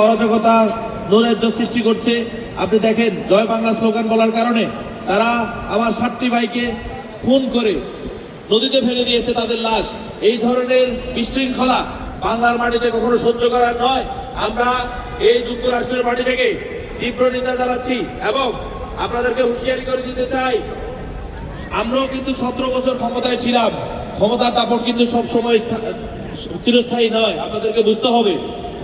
অরাজকতা নৈরাজ্য সৃষ্টি করছে। আপনি দেখেন, জয় বাংলা স্লোগান বলার কারণে তারা আমার 7টি ভাইকে খুন করে নদীতে ফেলে দিয়েছে তাদের লাশ। এই ধরনের বিশৃঙ্খলা বাংলার মাটিতে কখনো সহ্য করার নয়। আমরা এই যুক্তরাষ্ট্রের মাটি থেকে তীব্র নিন্দা জানাচ্ছি এবং আপনাদেরকে হুঁশিয়ারি করে দিতে চাই, আমরাও কিন্তু 17 বছর ক্ষমতায় ছিলাম। ক্ষমতার দাপট কিন্তু সব সময় চিরস্থায়ী নয়। আপনাদেরকে বুঝতে হবে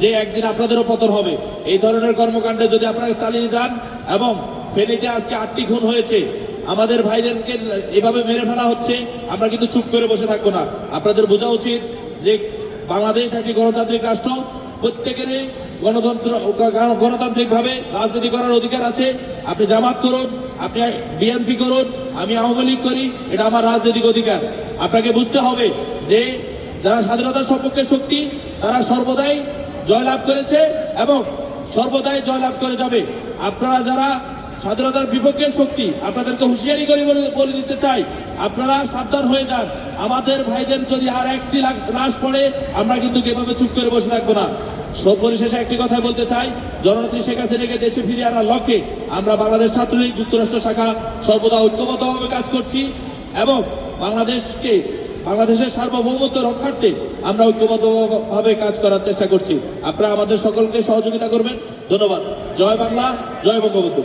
যে একদিন আপনাদেরও পতন হবে। এই ধরনের কর্মকাণ্ডে যদি আপনারা চালিয়ে যান, এবং ফেনীতে আজকে 8টি খুন হয়েছে, আমাদের ভাইদেরকে এভাবে মেরে ফেলা হচ্ছে, আমরা কিন্তু চুপ করে বসে থাকবো না। আপনাদের বোঝা উচিত যে বাংলাদেশ একটি গণতান্ত্রিক রাষ্ট্র, প্রত্যেকেরই গণতান্ত্রিক ভাবে রাজনীতি করার অধিকার আছে। আপনি জামাত করুন, আপনি বিএনপি করুন, আমি আওয়ামী লীগ করি, এটা আমার রাজনৈতিক অধিকার। আপনাকে বুঝতে হবে যে যারা স্বাধীনতার সপক্ষে শক্তি, তারা সর্বদাই জয়লাভ করেছে এবং সর্বদাই জয়লাভ করে যাবে। আপনারা যারা স্বাধীনতার বিপক্ষের শক্তি, আপনাদেরকে হুঁশিয়ারি করে বলে দিতে চাই, আপনারা সাবধান হয়ে যান। আমাদের ভাইদের যদি আর একটি লাশ পড়ে, আমরা কিন্তু এভাবে চুপ করে বসে থাকবো না। পরিশেষে একটি কথা বলতে চাই, জননেত্রী শেখ হাসিনাকে দেশে ফিরিয়ে আনার লক্ষ্যে আমরা বাংলাদেশ ছাত্রলীগ যুক্তরাষ্ট্র শাখা সর্বদা ঐক্যবদ্ধভাবে কাজ করছি এবং বাংলাদেশের সার্বভৌমত্ব রক্ষার্থে আমরা ঐক্যবদ্ধভাবে কাজ করার চেষ্টা করছি। আপনারা আমাদের সকলকে সহযোগিতা করবেন। ধন্যবাদ। জয় বাংলা, জয় বঙ্গবন্ধু।